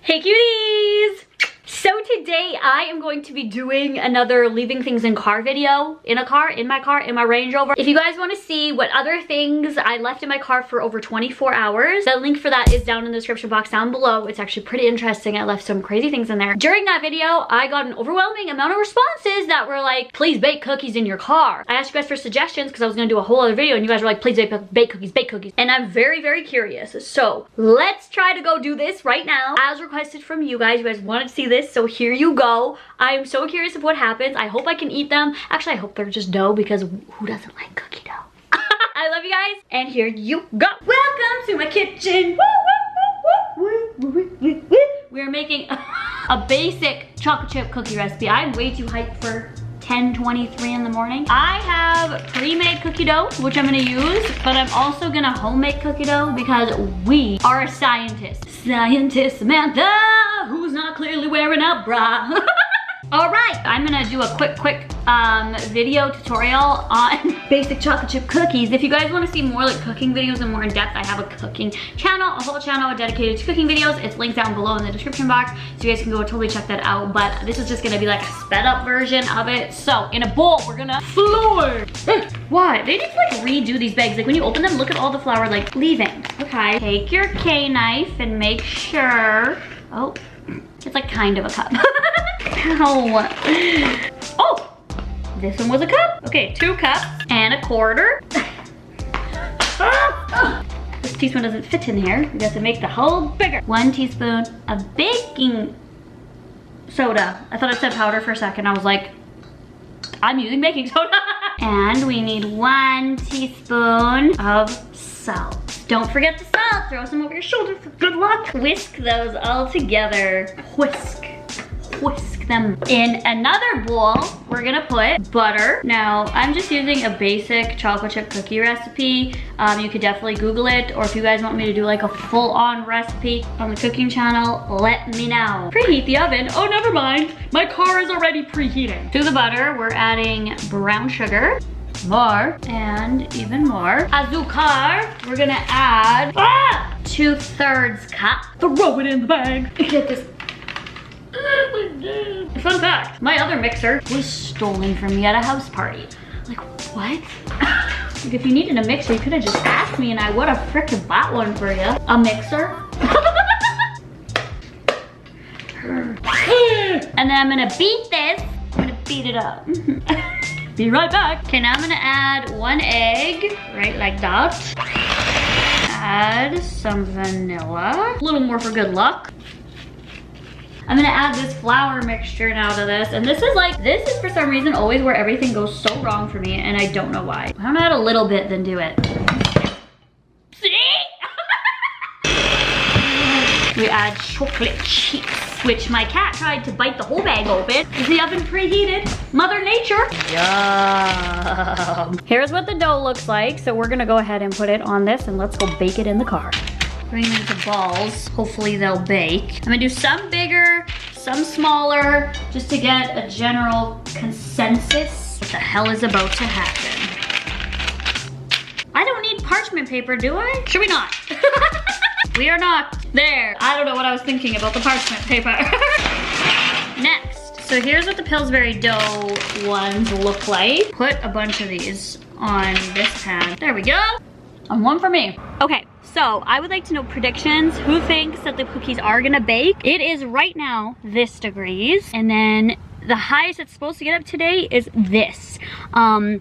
Hey cuties! So today I am going to be doing another leaving things in car video. In my Range Rover. If you guys want to see what other things I left in my car for over 24 hours, the link for that is down in the description box down below. It's actually pretty interesting. I left some crazy things in there. During that video, I got an overwhelming amount of responses that were like, please bake cookies in your car. I asked you guys for suggestions because I was going to do a whole other video and you guys were like, please bake cookies. And I'm very, very curious. So let's try to go do this right now. As requested from you guys wanted to see this. So here you go. I am so curious of what happens. I hope I can eat them. Actually, I hope they're just dough because who doesn't like cookie dough? I love you guys. And here you go. Welcome to my kitchen. We're making a basic chocolate chip cookie recipe. I'm way too hyped for 10:23 in the morning. I have pre-made cookie dough, which I'm gonna use, but I'm also gonna homemade cookie dough because we are scientists. Scientist Samantha, who's not clearly wearing a bra. All right, I'm gonna do a quick video tutorial on basic chocolate chip cookies. If you guys wanna see more like cooking videos and more in depth, I have a cooking channel, a whole channel dedicated to cooking videos. It's linked down below in the description box, so you guys can go totally check that out. But this is just gonna be like a sped up version of it. So in a bowl, we're gonna flour. Why? They need to like redo these bags. Like when you open them, look at all the flour like leaving. Okay, take your K-knife and make sure, oh, it's like kind of a cup. Ow. Oh, this one was a cup. Okay, 2 cups and 1/4. This teaspoon doesn't fit in here. We got to make the hole bigger. 1 teaspoon of baking soda. I thought it said powder for a second. I was like, I'm using baking soda. And we need 1 teaspoon of salt. Don't forget the salt. Throw some over your shoulder for good luck. Whisk those all together. Whisk them. In another bowl, we're gonna put butter. Now, I'm just using a basic chocolate chip cookie recipe. You could definitely Google it, or if you guys want me to do like a full-on recipe on the cooking channel, let me know. Preheat the oven. Oh, never mind. My car is already preheating. To the butter, we're adding brown sugar. More and even more. Azúcar, we're gonna add 2/3 cup. Throw it in the bag. Get this. Fun fact, my other mixer was stolen from me at a house party. Like, what? Like, if you needed a mixer, you could have just asked me and I would have frickin' bought one for you. A mixer. And then I'm gonna beat this. I'm gonna beat it up. Be right back. Okay, now I'm gonna add 1 egg, right like that. Add some vanilla, a little more for good luck. I'm gonna add this flour mixture now to this, and this is for some reason always where everything goes so wrong for me, and I don't know why. Why don't I add a little bit, then do it? See? We add chocolate chips, which my cat tried to bite the whole bag open. Is the oven preheated? Mother Nature. Yum. Here's what the dough looks like. So we're gonna go ahead and put it on this and let's go bake it in the car. Bring them into balls. Hopefully they'll bake. I'm gonna do some bigger, some smaller, just to get a general consensus. What the hell is about to happen? I don't need parchment paper, do I? Should we not? We are not there. I don't know what I was thinking about the parchment paper. Next, so here's what the Pillsbury dough ones look like. Put a bunch of these on this pan. There we go. And one for me. Okay, so I would like to know predictions. Who thinks that the cookies are gonna bake? It is right now this degrees, and then the highest it's supposed to get up today is this. And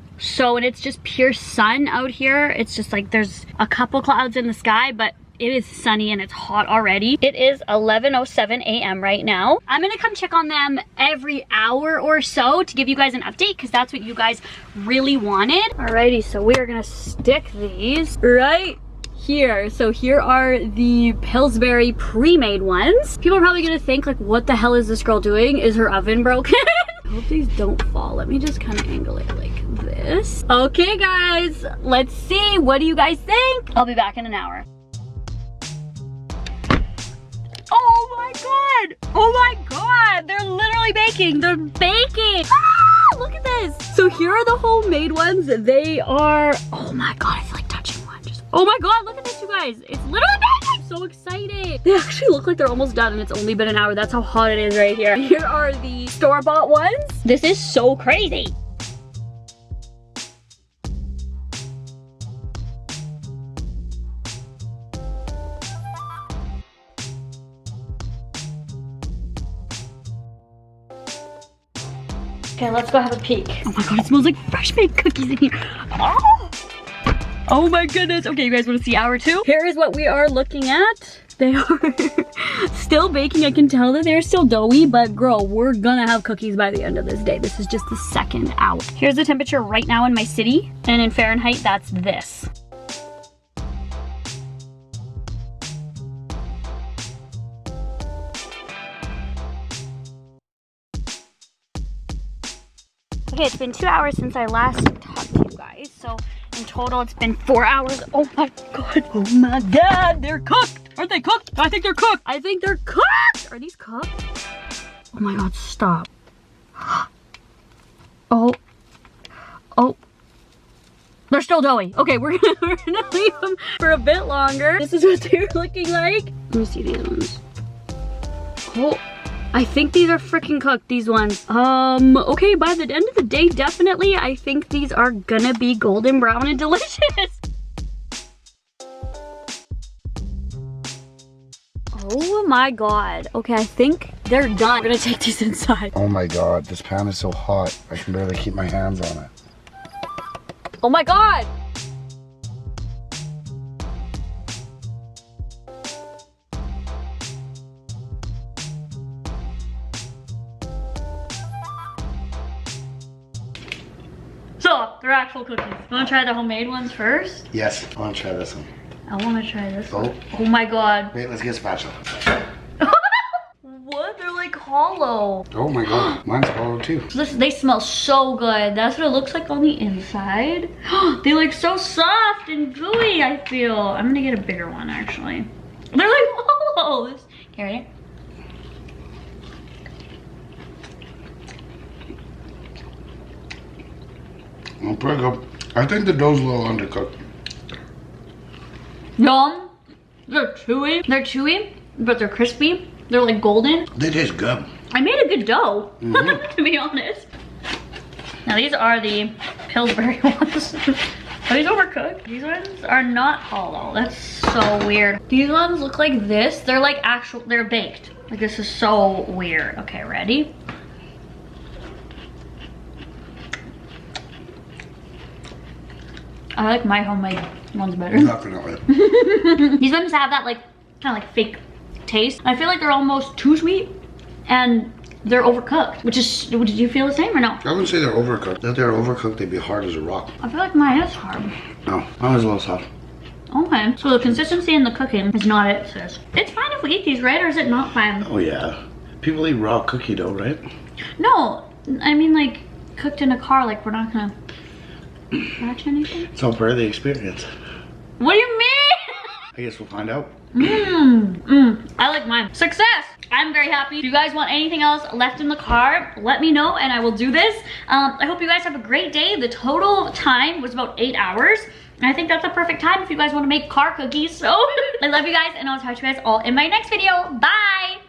it's just pure sun out here. It's just like there's a couple clouds in the sky, but it is sunny and it's hot already. It is 11:07 a.m. right now. I'm gonna come check on them every hour or so to give you guys an update because that's what you guys really wanted. Alrighty, so we are gonna stick these right here. So here are the Pillsbury pre-made ones. People are probably gonna think like, what the hell is this girl doing? Is her oven broken? I hope these don't fall. Let me just kind of angle it like this. Okay guys, let's see. What do you guys think? I'll be back in an hour. Oh my god! Oh my god! They're literally baking! They're baking! Ah! Look at this! So here are the homemade ones. They are... Oh my god, I feel like touching one. Just... Oh my god, look at this, you guys. It's literally baking! so excited. They actually look like they're almost done and it's only been an hour. That's how hot it is right here. Here are the store-bought ones. This is so crazy. Okay, let's go have a peek. Oh my god, it smells like fresh baked cookies in here. Oh my goodness. Okay, you guys want to see hour 2? Here is what we are looking at. They are still baking. I can tell that they're still doughy, but girl, we're gonna have cookies by the end of this day. This is just the second hour. Here's the temperature right now in my city, and in Fahrenheit, that's this. Okay, it's been 2 hours since I last talked to you guys, so in total it's been 4 hours. Oh my god, oh my god, they're cooked! Aren't they cooked? I think they're cooked! I think they're cooked! Are these cooked? Oh my god, stop. Oh. Oh. They're still doughy. Okay, we're gonna leave them for a bit longer. This is what they're looking like. Let me see these ones. Oh. I think these are freaking cooked, these ones. Okay, by the end of the day, definitely, I think these are gonna be golden brown and delicious. Oh my god. Okay, I think they're done. We're gonna take these inside. Oh my god, this pan is so hot. I can barely keep my hands on it. Oh my god. So, they're actual cookies. You wanna try the homemade ones first? Yes, I want to try this one. I wanna try this one. Oh. Oh my god. Wait, let's get a spatula. What? They're like hollow. Oh my god, mine's hollow too. They smell so good. That's what it looks like on the inside. They look so soft and gooey, I feel. I'm gonna get a bigger one, actually. They're like hollow. Okay, ready? Oh, pretty good. I think the dough's a little undercooked. Yum. They're chewy. They're chewy, but they're crispy. They're like golden. They taste good. I made a good dough, to be honest. Now these are the Pillsbury ones. Are these overcooked? These ones are not hollow. That's so weird. These ones look like this. They're like actual, they're baked. Like this is so weird. Okay, ready? I like my homemade ones better. Definitely. These ones have that like kind of like fake taste. I feel like they're almost too sweet and they're overcooked. Did you feel the same or no? I wouldn't say they're overcooked. If they're overcooked, they'd be hard as a rock. I feel like mine is hard. No, mine was a little soft. Okay, so the consistency in the cooking is not it, sis. It's fine if we eat these, right? Or is it not fine? Oh yeah. People eat raw cookie dough, right? No, I mean like cooked in a car, like we're not gonna match anything. It's all part of the experience. What do you mean? I guess we'll find out. I like mine. Success! I'm very happy. If you guys want anything else left in the car, let me know and I will do this. I hope you guys have a great day. The total time was about 8 hours. And I think that's a perfect time if you guys want to make car cookies. So I love you guys and I'll talk to you guys all in my next video. Bye!